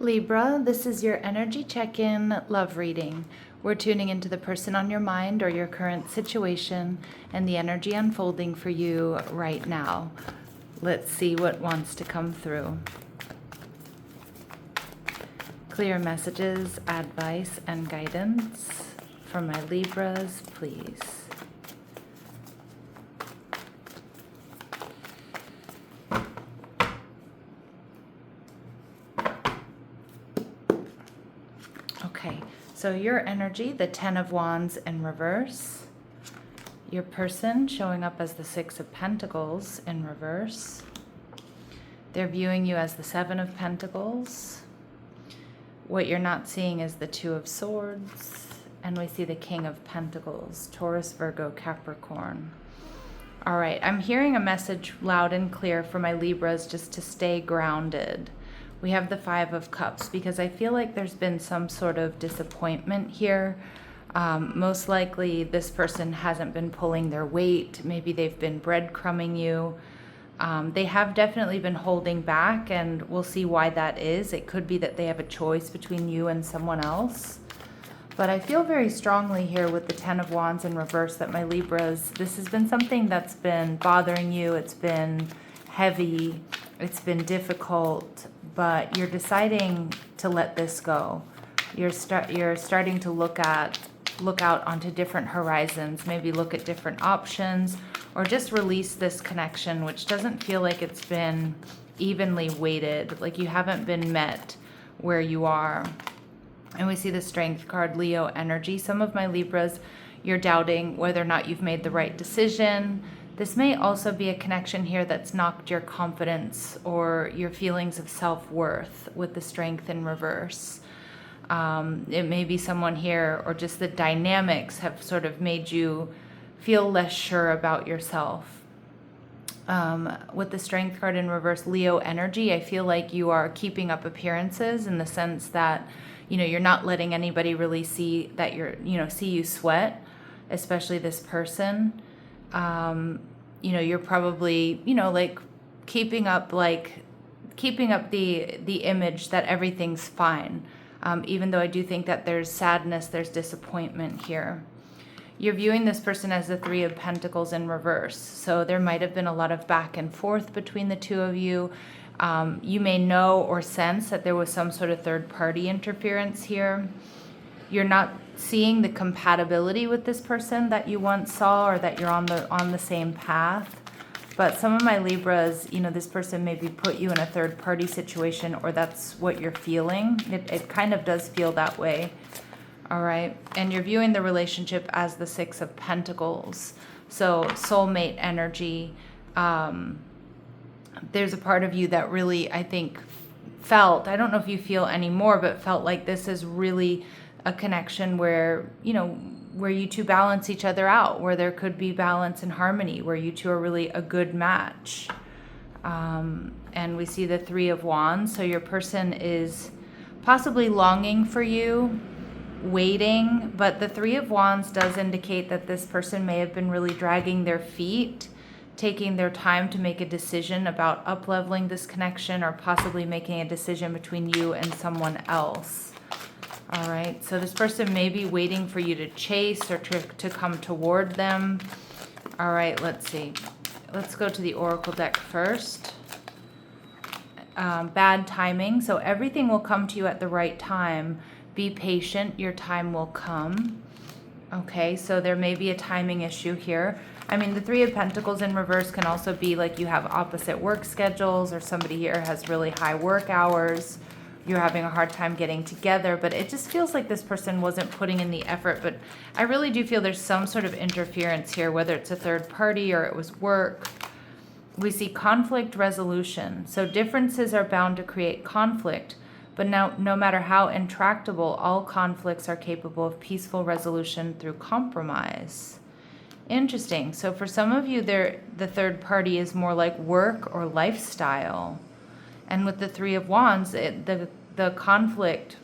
Libra, this is your energy check-in love reading. We're tuning into the person on your mind or your current situation and the energy unfolding for you right now. Let's see what wants to come through. Clear messages, advice, and guidance for my Libras, please. Okay, so your energy, the 10 of Wands in reverse. Your person showing up as the 6 of Pentacles in reverse. They're viewing you as the 7 of Pentacles. What you're not seeing is the 2 of Swords. And we see the King of Pentacles, Taurus, Virgo, Capricorn. All right, I'm hearing a message loud and clear for my Libras just to stay grounded. We have the 5 of Cups because I feel like there's been some sort of disappointment here. Most likely this person hasn't been pulling their weight. Maybe they've been breadcrumbing you. They have definitely been holding back, and we'll see why that is. It could be that they have a choice between you and someone else. But I feel very strongly here with the 10 of Wands in reverse that my Libras, this has been something that's been bothering you. It's been heavy. It's been difficult, but you're deciding to let this go. You're starting to look out onto different horizons, maybe look at different options, or just release this connection, which doesn't feel like it's been evenly weighted, like you haven't been met where you are. And we see the Strength card, Leo energy. Some of my Libras, you're doubting whether or not you've made the right decision. This may also be a connection here that's knocked your confidence or your feelings of self-worth with the Strength in reverse. It may be someone here, or just the dynamics have sort of made you feel less sure about yourself. With the Strength card in reverse, Leo energy, I feel like you are keeping up appearances in the sense that, you're not letting anybody really see that see you sweat, especially this person. You're probably, like keeping up the image that everything's fine. Even though I do think that there's sadness, there's disappointment here. You're viewing this person as the 3 of Pentacles in reverse. So there might have been a lot of back and forth between the two of you. You may know or sense that there was some sort of third-party interference here. You're not seeing the compatibility with this person that you once saw, or that you're on the same path. But some of my Libras, this person maybe put you in a third-party situation, or that's what you're feeling. It kind of does feel that way. All right. And you're viewing the relationship as the 6 of Pentacles. So soulmate energy. There's a part of you that really, I think, felt, I don't know if you feel anymore, but felt like this is really a connection where, where you two balance each other out, where there could be balance and harmony, where you two are really a good match. And we see the 3 of Wands. So your person is possibly longing for you, waiting, but the 3 of Wands does indicate that this person may have been really dragging their feet, taking their time to make a decision about up-leveling this connection, or possibly making a decision between you and someone else. All right, so this person may be waiting for you to chase or to come toward them. All right, let's see. Let's go to the Oracle deck first. Bad timing. So everything will come to you at the right time. Be patient. Your time will come. Okay, so there may be a timing issue here. I mean, the 3 of Pentacles in reverse can also be like you have opposite work schedules, or somebody here has really high work hours. You're having a hard time getting together, but it just feels like this person wasn't putting in the effort. But I really do feel there's some sort of interference here, whether it's a third party or it was work. We see conflict resolution. So differences are bound to create conflict, but now, no matter how intractable, all conflicts are capable of peaceful resolution through compromise. Interesting. So for some of you, the third party is more like work or lifestyle. And with the 3 of Wands, the conflict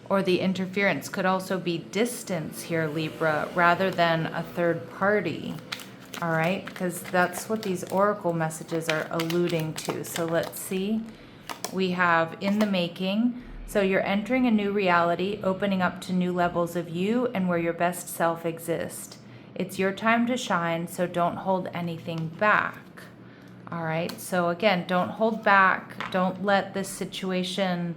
or the interference could also be distance here, Libra, rather than a third party. All right, because that's what these oracle messages are alluding to. So let's see We have in the making. So you're entering a new reality, opening up to new levels of you and where your best self exists. It's your time to shine, so don't hold anything back. All right. So again, don't hold back. Don't let this situation,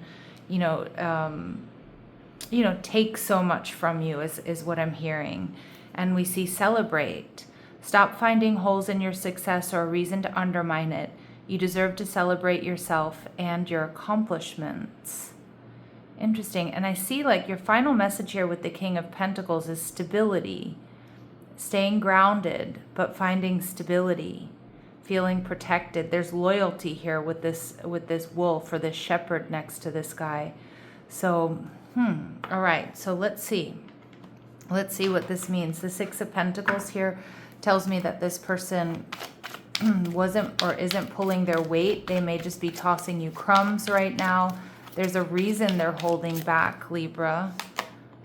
take so much from you is what I'm hearing. And we see celebrate. Stop finding holes in your success or a reason to undermine it. You deserve to celebrate yourself and your accomplishments. Interesting. And I see like your final message here with the King of Pentacles is stability. Staying grounded, but finding stability. Feeling protected. There's loyalty here with this wolf or this shepherd next to this guy. So, all right. So let's see. Let's see what this means. The Six of Pentacles here tells me that this person wasn't or isn't pulling their weight. They may just be tossing you crumbs right now. There's a reason they're holding back, Libra.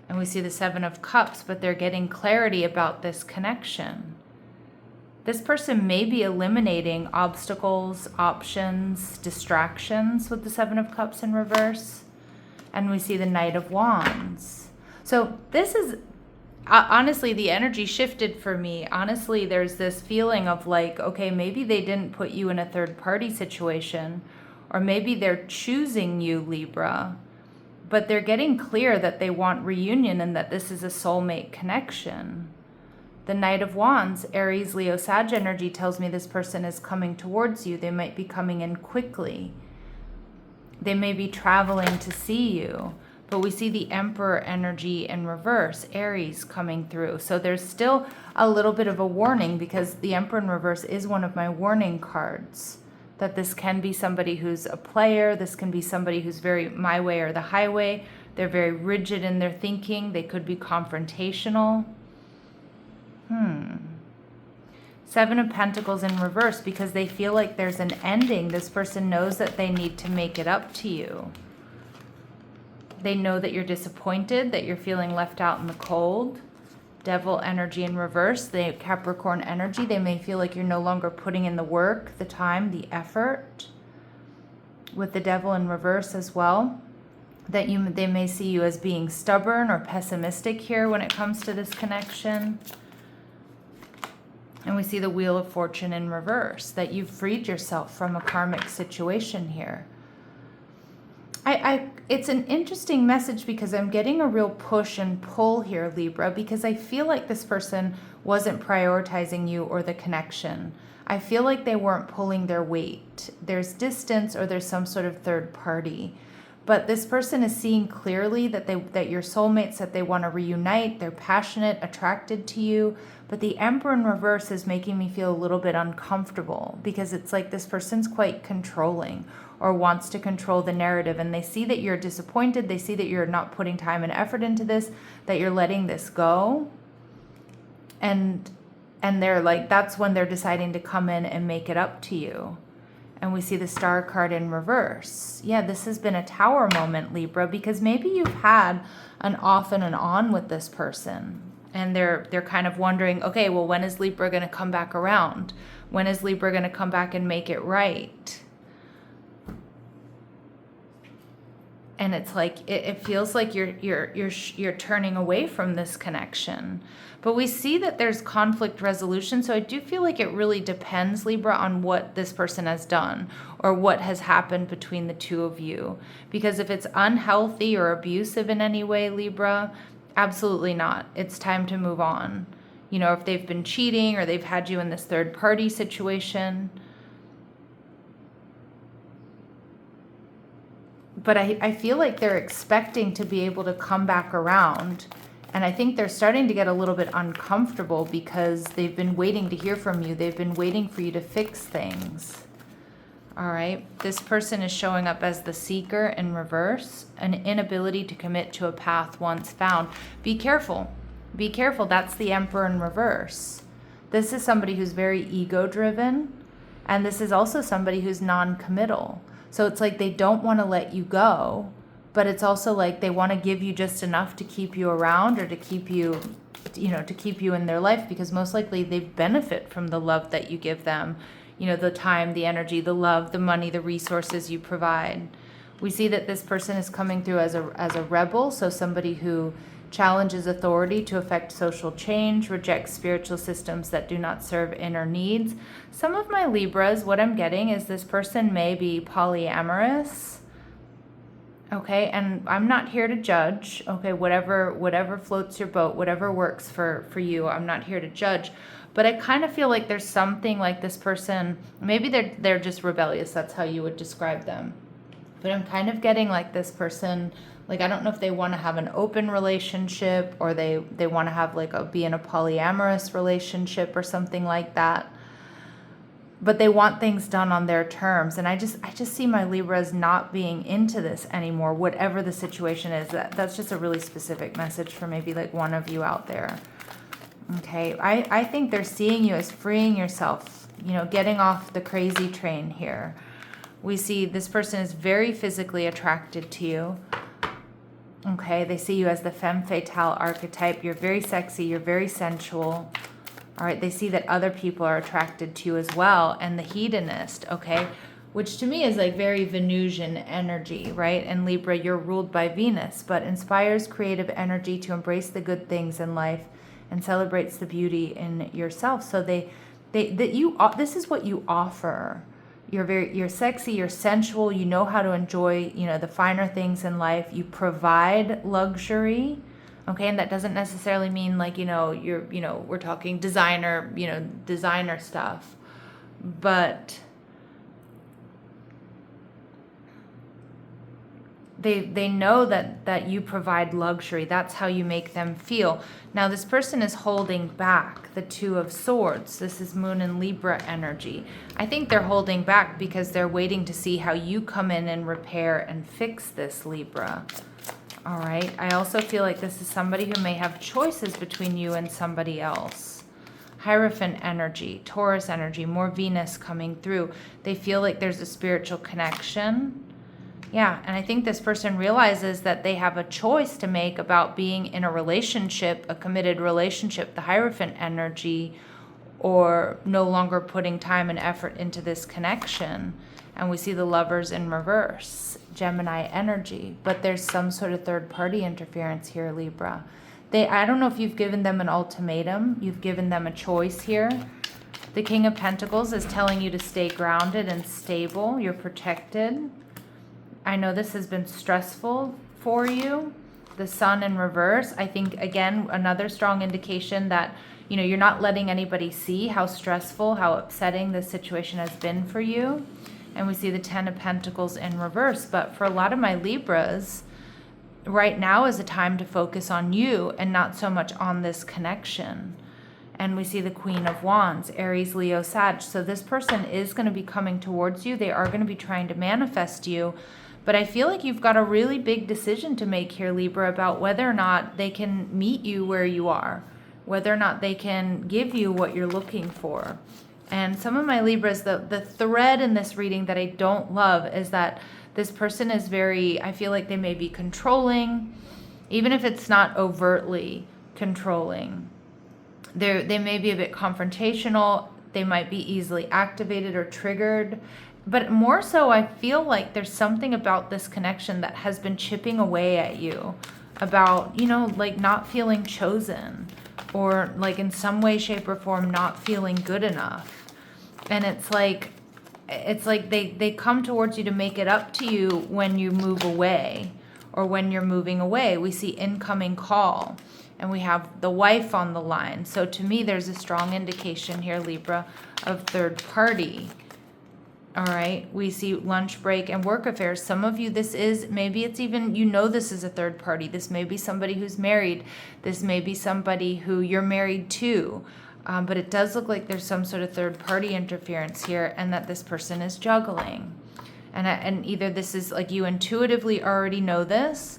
And we see the Seven of Cups, but they're getting clarity about this connection. This person may be eliminating obstacles, options, distractions with the Seven of Cups in reverse. And we see the Knight of Wands. So this is, honestly, the energy shifted for me. Honestly, there's this feeling of like, okay, maybe they didn't put you in a third party situation, or maybe they're choosing you, Libra, but they're getting clear that they want reunion and that this is a soulmate connection. The Knight of Wands, Aries, Leo, Sag energy tells me this person is coming towards you. They might be coming in quickly. They may be traveling to see you. But we see the Emperor energy in reverse, Aries, coming through. So there's still a little bit of a warning because the Emperor in reverse is one of my warning cards. That this can be somebody who's a player. This can be somebody who's very my way or the highway. They're very rigid in their thinking. They could be confrontational. Seven of Pentacles in reverse because they feel like there's an ending. This person knows that they need to make it up to you. They know that you're disappointed, that you're feeling left out in the cold. Devil energy in reverse, the Capricorn energy. They may feel like you're no longer putting in the work, the time, the effort. With the Devil in reverse as well. That they may see you as being stubborn or pessimistic here when it comes to this connection. And we see the Wheel of Fortune in reverse, that you've freed yourself from a karmic situation here. It's an interesting message because I'm getting a real push and pull here, Libra, because I feel like this person wasn't prioritizing you or the connection. I feel like they weren't pulling their weight. There's distance or there's some sort of third party. But this person is seeing clearly that you're soulmates, that they want to reunite, they're passionate, attracted to you. But the Emperor in reverse is making me feel a little bit uncomfortable because it's like this person's quite controlling or wants to control the narrative. And they see that you're disappointed. They see that you're not putting time and effort into this, that you're letting this go. And they're like, that's when they're deciding to come in and make it up to you. And we see the Star card in reverse. Yeah, this has been a Tower moment, Libra, because maybe you've had an off and an on with this person. And they're kind of wondering, okay, well, when is Libra going to come back around? When is Libra going to come back and make it right? And it's like, it feels like you're turning away from this connection. But we see that there's conflict resolution. So I do feel like it really depends, Libra, on what this person has done or what has happened between the two of you. Because if it's unhealthy or abusive in any way, Libra, absolutely not. It's time to move on. You know, if they've been cheating or they've had you in this third party situation. But I feel like they're expecting to be able to come back around. And I think they're starting to get a little bit uncomfortable because they've been waiting to hear from you. They've been waiting for you to fix things. All right. This person is showing up as the Seeker in reverse, an inability to commit to a path once found. Be careful. Be careful. That's the Emperor in reverse. This is somebody who's very ego-driven. And this is also somebody who's non-committal. So it's like they don't want to let you go, but it's also like they want to give you just enough to keep you around or to keep you, to keep you in their life because most likely they benefit from the love that you give them. you know, the time, the energy, the love, the money, the resources you provide. We see that this person is coming through as a rebel, so somebody who challenges authority to effect social change, rejects spiritual systems that do not serve inner needs. Some of my Libras, what I'm getting is this person may be polyamorous. Okay, and I'm not here to judge. Okay, whatever floats your boat, whatever works for you, I'm not here to judge. But I kind of feel like there's something like this person, maybe they're just rebellious, that's how you would describe them. But I'm kind of getting like this person, like I don't know if they want to have an open relationship or they want to have like be in a polyamorous relationship or something like that. But they want things done on their terms. And I just see my Libras not being into this anymore, whatever the situation is. That's just a really specific message for maybe like one of you out there. Okay, I think they're seeing you as freeing yourself, you know, getting off the crazy train here. We see this person is very physically attracted to you. Okay, they see you as the femme fatale archetype. You're very sexy, you're very sensual. All right, they see that other people are attracted to you as well, and the hedonist, okay, which to me is like very Venusian energy, right? And Libra, you're ruled by Venus, but inspires creative energy to embrace the good things in life and celebrates the beauty in yourself. So this is what you offer. You're sexy, you're sensual, you know how to enjoy, you know, the finer things in life. You provide luxury. Okay, and that doesn't necessarily mean like, we're talking designer stuff. But they know that you provide luxury. That's how you make them feel. Now, this person is holding back the Two of Swords. This is Moon and Libra energy. I think they're holding back because they're waiting to see how you come in and repair and fix this, Libra. All right. I also feel like this is somebody who may have choices between you and somebody else. Hierophant energy, Taurus energy, more Venus coming through. They feel like there's a spiritual connection. Yeah, and I think this person realizes that they have a choice to make about being in a relationship, a committed relationship, the Hierophant energy, or no longer putting time and effort into this connection. And we see the Lovers in reverse, Gemini energy, but there's some sort of third-party interference here, Libra. I don't know if you've given them an ultimatum, you've given them a choice here. The King of Pentacles is telling you to stay grounded and stable, you're protected. I know this has been stressful for you. The Sun in reverse, I think, again, another strong indication that, you're not letting anybody see how stressful, how upsetting this situation has been for you. And we see the Ten of Pentacles in reverse. But for a lot of my Libras, right now is a time to focus on you and not so much on this connection. And we see the Queen of Wands, Aries, Leo, Sag. So this person is going to be coming towards you. They are going to be trying to manifest you. But I feel like you've got a really big decision to make here, Libra, about whether or not they can meet you where you are, whether or not they can give you what you're looking for. And some of my Libras, the thread in this reading that I don't love is that this person is I feel like they may be controlling, even if it's not overtly controlling. They may be a bit confrontational. They might be easily activated or triggered. But more so, I feel like there's something about this connection that has been chipping away at you about, like not feeling chosen or like in some way, shape, or form not feeling good enough. And it's like they come towards you to make it up to you when you move away or when you're moving away. We see incoming call and we have the wife on the line. So to me, there's a strong indication here, Libra, of third party. All right, we see lunch break and work affairs. Some of you, maybe it's even, this is a third party. This may be somebody who's married. This may be somebody who you're married to. But it does look like there's some sort of third party interference here and that this person is juggling. And either this is like you intuitively already know this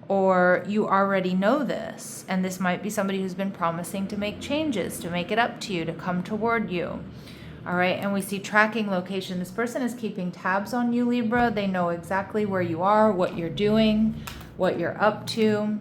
or you already know this. And this might be somebody who's been promising to make changes, to make it up to you, to come toward you. All right, and we see tracking location. This person is keeping tabs on you, Libra. They know exactly where you are, what you're doing, what you're up to.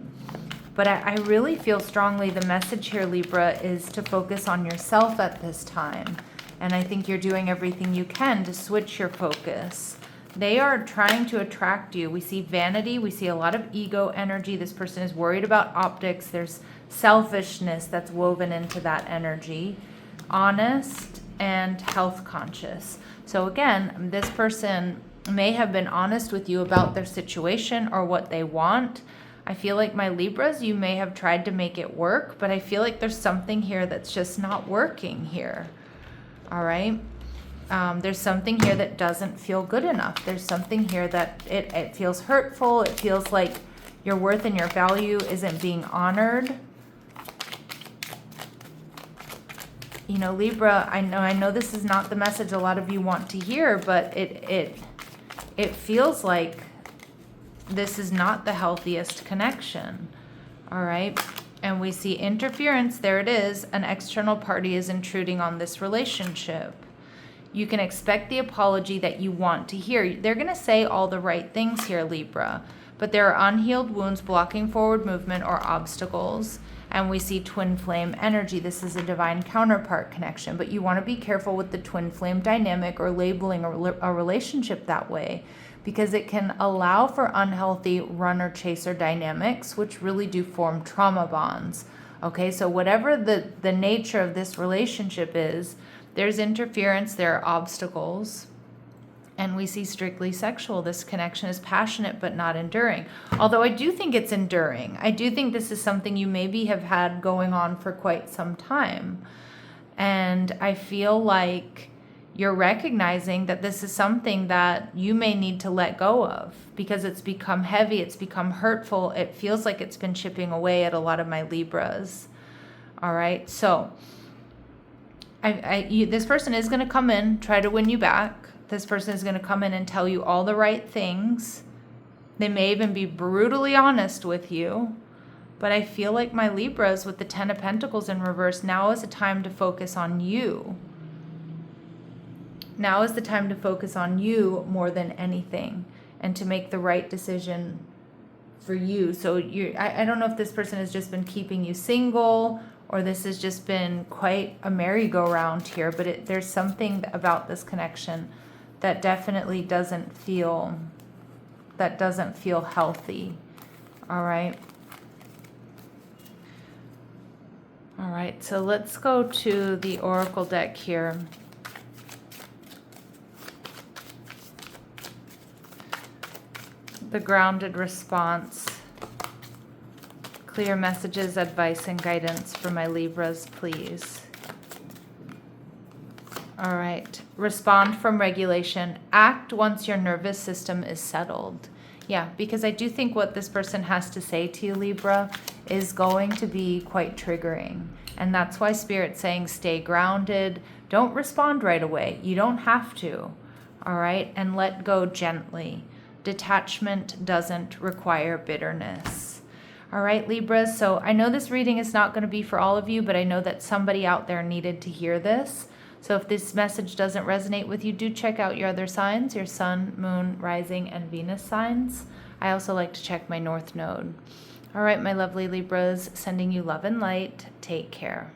But I really feel strongly the message here, Libra, is to focus on yourself at this time. And I think you're doing everything you can to switch your focus. They are trying to attract you. We see vanity. We see a lot of ego energy. This person is worried about optics. There's selfishness that's woven into that energy. Honest and health conscious. So again, this person may have been honest with you about their situation or what they want. I feel like, my Libras, you may have tried to make it work, but I feel like there's something here that's just not working here. All right. There's something here that doesn't feel good enough. There's something here that it feels hurtful. It feels like your worth and your value isn't being honored. You know, Libra, I know this is not the message a lot of you want to hear, but it feels like this is not the healthiest connection. All right. And we see interference. There it is. An external party is intruding on this relationship. You can expect the apology that you want to hear. They're going to say all the right things here, Libra, but there are unhealed wounds blocking forward movement or obstacles. And we see twin flame energy. This is a divine counterpart connection, but you want to be careful with the twin flame dynamic or labeling a relationship that way, because it can allow for unhealthy runner-chaser dynamics, which really do form trauma bonds. Okay, so whatever the nature of this relationship is, there's interference, there are obstacles, and we see strictly sexual. This connection is passionate but not enduring. Although I do think it's enduring. I do think this is something you maybe have had going on for quite some time. And I feel like you're recognizing that this is something that you may need to let go of because it's become heavy, it's become hurtful. It feels like it's been chipping away at a lot of my Libras. All right, so this person is going to come in, try to win you back. This person is going to come in and tell you all the right things. They may even be brutally honest with you. But I feel like, my Libras, with the Ten of Pentacles in reverse, now is a time to focus on you. Now is the time to focus on you more than anything, and to make the right decision for you. So I don't know if this person has just been keeping you single, or this has just been quite a merry-go-round here, but there's something about this connection that definitely doesn't feel healthy. All right. All right, so let's go to the Oracle deck here. The grounded response. Clear messages, advice, and guidance for my Libras, please. All right. Respond from regulation. Act once your nervous system is settled. Yeah, because I do think what this person has to say to you, Libra, is going to be quite triggering. And that's why Spirit's saying stay grounded. Don't respond right away. You don't have to. All right? And let go gently. Detachment doesn't require bitterness. All right, Libras. So I know this reading is not going to be for all of you, but I know that somebody out there needed to hear this. So if this message doesn't resonate with you, do check out your other signs, your sun, moon, rising, and Venus signs. I also like to check my North Node. All right, my lovely Libras, sending you love and light. Take care.